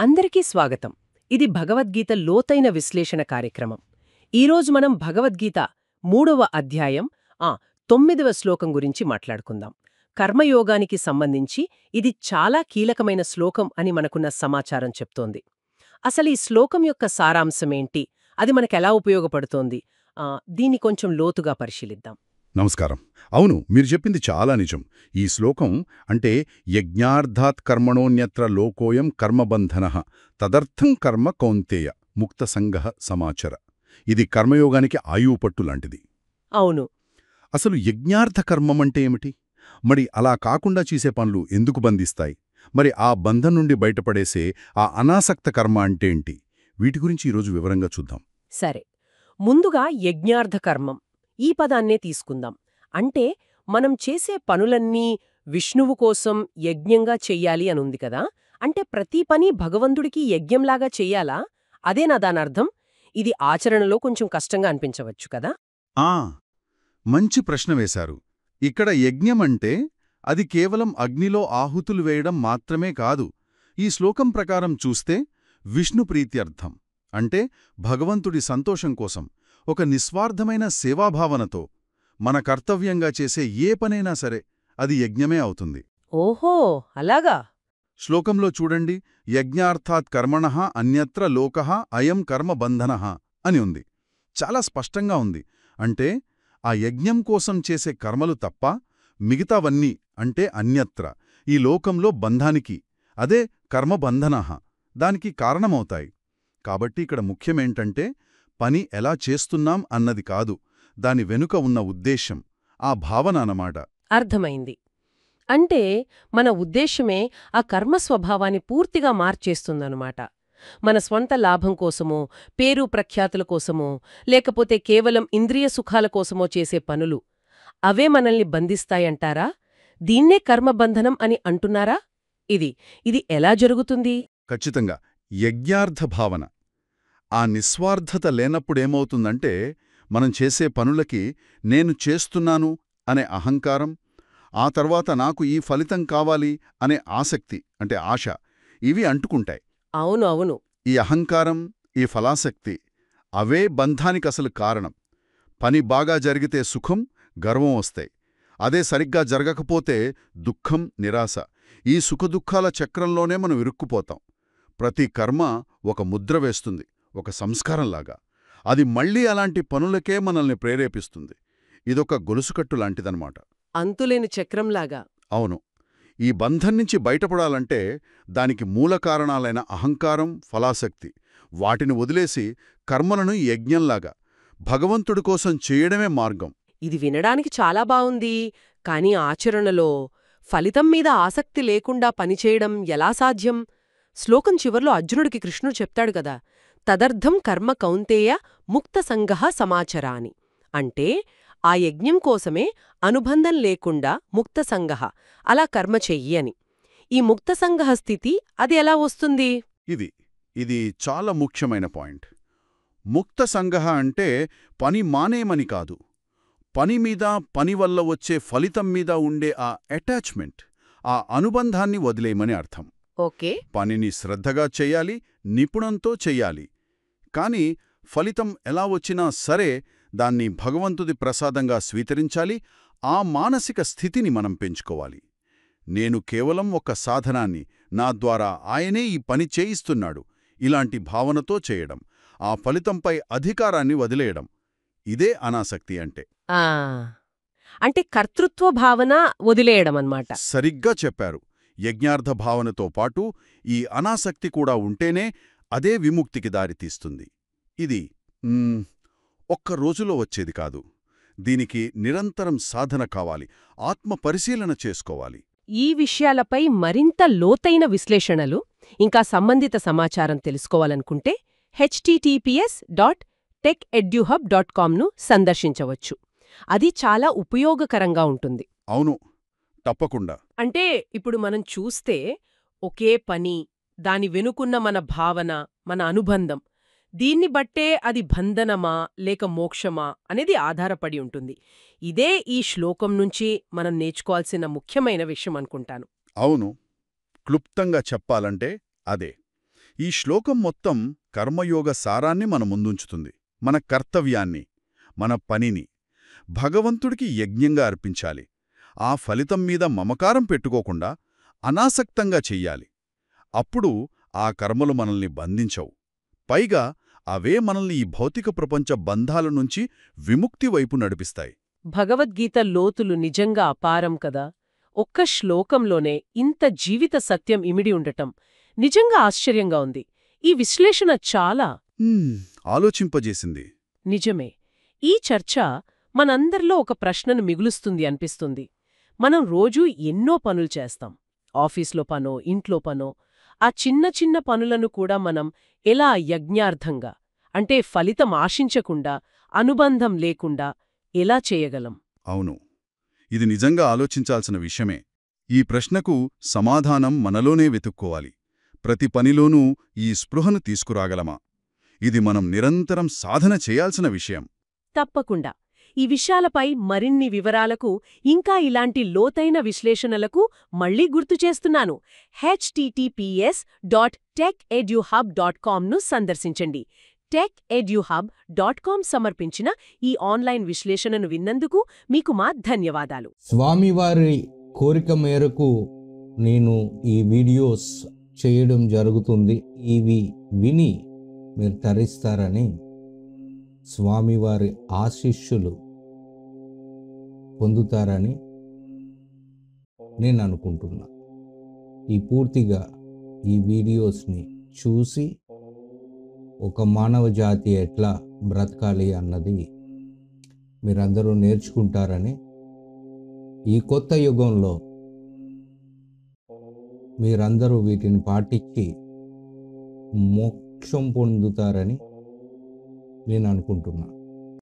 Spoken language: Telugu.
అందరికీ స్వాగతం. ఇది భగవద్గీత లోతైన విశ్లేషణ కార్యక్రమం. ఈరోజు మనం భగవద్గీత 3వ అధ్యాయం 9వ శ్లోకం గురించి మాట్లాడుకుందాం. కర్మయోగానికి సంబంధించి ఇది చాలా కీలకమైన శ్లోకం అని మనకున్న సమాచారం చెప్తోంది. అసలు ఈ శ్లోకం యొక్క సారాంశమేంటి? అది మనకెలా ఉపయోగపడుతోంది? దీన్ని కొంచెం లోతుగా పరిశీలిద్దాం. నమస్కారం. అవును, మీరు చెప్పింది చాలా నిజం. ఈ శ్లోకం అంటే యజ్ఞార్థాత్ కర్మణోన్యత్ర లోకోయం కర్మబంధనః తదర్థం కర్మ కౌంతేయ ముక్తసంగః సమాచర. ఇది కర్మయోగానికి ఆయువు పట్టు లాంటిది. అవును. అసలు యజ్ఞార్థ కర్మమంటే ఏమిటి? మరి అలా కాకుండా చేసే పనులు ఎందుకు బంధిస్తాయి? మరి ఆ బంధం నుండి బయటపడేసే ఆ అనాసక్త కర్మ అంటే ఏంటి? వీటి గురించి ఈరోజు వివరంగా చూద్దాం. సరే, ముందుగా యజ్ఞార్థ కర్మం ఈ పదాన్నే తీసుకుందాం. అంటే మనం చేసే పనులన్నీ విష్ణువు కోసం యజ్ఞంగా చెయ్యాలి అనుంది కదా. అంటే ప్రతి పని భగవంతుడికి యజ్ఞంలాగా చెయ్యాలా? అదేనా దానర్థం? ఇది ఆచరణలో కొంచెం కష్టంగా అనిపించవచ్చు కదా. ఆ మంచి ప్రశ్న వేశారు. ఇక్కడ యజ్ఞమంటే అది కేవలం అగ్నిలో ఆహుతులు వేయడం మాత్రమే కాదు. ఈ శ్లోకం ప్రకారం చూస్తే విష్ణు ప్రీత్యర్థం అంటే భగవంతుడి సంతోషం కోసం ఒక నిస్వార్థమైన సేవాభావనతో మన కర్తవ్యంగా చేసే ఏ పనైనా సరే అది యజ్ఞమే అవుతుంది. ఓహో, అలాగా. శ్లోకంలో చూడండి, యజ్ఞార్థాత్ కర్మణః అన్యత్ర లోకః అయం కర్మ బంధనః అని ఉంది. చాలా స్పష్టంగా ఉంది. అంటే ఆ యజ్ఞం కోసం చేసే కర్మలు తప్ప మిగతావన్నీ అంటే అన్యత్ర ఈ లోకంలో బంధానికి, అదే కర్మబంధనః దానికి కారణమవుతాయి. కాబట్టి ఇక్కడ ముఖ్యమేంటంటే పని ఎలా చేస్తున్నాం అన్నది కాదు, దాని వెనుక ఉన్న ఉద్దేశం, ఆ భావన అన్నమాట. అర్థమైంది. అంటే మన ఉద్దేశమే ఆ కర్మ స్వభావాన్ని పూర్తిగా మార్చేస్తుందన్నమాట. మన స్వంత లాభం కోసమో, పేరు ప్రఖ్యాతుల కోసమో, లేకపోతే కేవలం ఇంద్రియ సుఖాల కోసమో చేసే పనులు అవే మనల్ని బంధిస్తాయంటారా? దీన్నే కర్మబంధనం అని అంటున్నారా? ఇది ఎలా జరుగుతుంది? ఖచ్చితంగా యజ్ఞార్థ భావన, ఆ నిస్వార్థత లేనప్పుడేమవుతుందంటే మనం చేసే పనులకి నేను చేస్తున్నాను అనే అహంకారం, ఆ తర్వాత నాకు ఈ ఫలితం కావాలి అనే ఆసక్తి అంటే ఆశ, ఇవి అంటుకుంటాయి. అవును అవును. ఈ అహంకారం, ఈ ఫలాసక్తి అవే బంధానికసలు కారణం. పని బాగా జరిగితే సుఖం, గర్వం వస్తాయి. అదే సరిగ్గా జరగకపోతే దుఃఖం, నిరాశ. ఈ సుఖదుఖాల చక్రంలోనే మనం ఇరుక్కుపోతాం. ప్రతి కర్మ ఒక ముద్ర వేస్తుంది, ఒక సంస్కారంలాగా. అది మళ్లీ అలాంటి పనులకే మనల్ని ప్రేరేపిస్తుంది. ఇదొక గొలుసుకట్టు లాంటిదన్నమాట. అంతులేని చక్రంలాగా. అవును. ఈ బంధం నుంచి బయటపడాలంటే దానికి మూల కారణాలైన అహంకారం, ఫలాసక్తి వాటిని వదిలేసి కర్మలను యజ్ఞంలాగా భగవంతుడి కోసం చేయడమే మార్గం. ఇది వినడానికి చాలా బావుంది. కానీ ఆచరణలో ఫలితం మీద ఆసక్తి లేకుండా పనిచేయడం ఎలా సాధ్యం? శ్లోకం చివర్లో అర్జునుడికి కృష్ణుడు చెప్తాడు కదా, తదర్థం కర్మ కౌంతేయ ముక్తసంగః సమాచర అని. అంటే ఆ యజ్ఞం కోసమే అనుబంధం లేకుండా ముక్తసంగః అలా కర్మ చెయ్యి అని. ఈ ముక్తసంగః స్థితి అది ఎలా వస్తుంది? ఇది చాలా ముఖ్యమైన పాయింట్. ముక్తసంగః అంటే పని మానేమని కాదు, పని మీద, పని వల్ల వచ్చే ఫలితం మీద ఉండే ఆ అటాచ్మెంట్, ఆ అనుబంధాన్ని వదిలేయమని అర్థం. ఓకే. పనిని శ్రద్ధగా చెయ్యాలి, నిపుణంతో చెయ్యాలి. కాని ఫలితం ఎలా వచ్చినా సరే దాన్ని భగవంతుడి ప్రసాదంగా స్వీకరించాలి. ఆ మానసిక స్థితిని మనం పెంచుకోవాలి. నేను కేవలం ఒక సాధనాన్ని, నా ద్వారా ఆయనే ఈ పని చేయిస్తున్నాడు, ఇలాంటి భావనతో చేయడం, ఆ ఫలితంపై అధికారాన్ని వదిలేయడం, ఇదే అనాసక్తి అంటే. అంటే కర్తృత్వ భావన వదిలేయడమన్నమాట. సరిగ్గా చెప్పారు. యజ్ఞార్థ భావనతో పాటు ఈ అనాసక్తి కూడా ఉంటేనే అదే విముక్తికి దారితీస్తుంది. ఇది ఒక్క రోజులో వచ్చేది కాదు. దీనికి నిరంతరం సాధన కావాలి, ఆత్మ పరిశీలన చేసుకోవాలి. ఈ విషయాలపై మరింత లోతైన విశ్లేషణలు ఇంకా సంబంధిత సమాచారం తెలుసుకోవాలనుకుంటే https.techeduhub.com ను సందర్శించవచ్చు. అది చాలా ఉపయోగకరంగా ఉంటుంది. అవును, తప్పకుండా. అంటే ఇప్పుడు మనం చూస్తే ఒకే పని, దాని వెనుకున్న మన భావన, మన అనుబంధం, దీన్ని బట్టే అది బంధనమా లేక మోక్షమా అనేది ఆధారపడి ఉంటుంది. ఇదే ఈ శ్లోకం నుంచి మనం నేర్చుకోవాల్సిన ముఖ్యమైన విషయం అనుకుంటాను. అవును, క్లుప్తంగా చెప్పాలంటే అదే. ఈ శ్లోకం మొత్తం కర్మయోగ సారాన్ని మన ముందుంచుతుంది. మన కర్తవ్యాన్ని, మన పనిని భగవంతుడికి యజ్ఞంగా అర్పించాలి. ఆ ఫలితం మీద మమకారం పెట్టుకోకుండా అనాసక్తంగా చెయ్యాలి. అప్పుడు ఆ కర్మలు మనల్ని బంధించవు. పైగా అవే మనల్ని ఈ భౌతిక ప్రపంచ బంధాల నుంచి విముక్తి వైపు నడిపిస్తాయి. భగవద్గీత లోతులు నిజంగా అపారం కదా. ఒక్క శ్లోకంలోనే ఇంత జీవిత సత్యం ఇమిడి ఉండటం నిజంగా ఆశ్చర్యంగా ఉంది. ఈ విశ్లేషణ చాలా ఆలోచింపజేసింది. నిజమే. ఈ చర్చ మనందరిలో ఒక ప్రశ్నను మిగులుస్తుంది అనిపిస్తుంది. మనం రోజూ ఎన్నో పనులు చేస్తాం. ఆఫీస్లో పనో, ఇంట్లో పనో. ఆ చిన్న చిన్న పనులను కూడా మనం ఎలా యజ్ఞార్థంగా, అంటే ఫలితం ఆశించకుండా, అనుబంధం లేకుండా ఎలా చేయగలం? అవును, ఇది నిజంగా ఆలోచించాల్సిన విషయమే. ఈ ప్రశ్నకు సమాధానం మనలోనే వెతుక్కోవాలి. ప్రతి పనిలోనూ ఈ స్పృహను తీసుకురాగలమా? ఇది మనం నిరంతరం సాధన చేయాల్సిన విషయం. తప్పకుండా. ఈ విషయాలపై మరిన్ని వివరాలకు, ఇంకా ఇలాంటి లోతైన విశ్లేషణలకు మళ్లీ గుర్తుచేస్తున్నాను. https.techeduhub.com ను సందర్శించండి. techeduhub.com సమర్పించిన ఈ ఆన్లైన్ విశ్లేషణను విన్నందుకు మీకు మా ధన్యవాదాలు. స్వామివారి కోరిక మేరకు నేను ఈ వీడియోస్ చేయడం జరుగుతుంది. ఇవి విని మీరు తరిస్తారని, స్వామివారి ఆశీస్సులు పొందుతారని నేను అనుకుంటున్నా. పూర్తిగా ఈ వీడియోస్ని చూసి ఒక మానవ జాతి ఎట్లా బ్రతకాలి అన్నది మీరందరూ నేర్చుకుంటారని, ఈ కొత్త యుగంలో మీరందరూ వీటిని పాటించి మోక్షం పొందుతారని నేను అనుకుంటున్నా.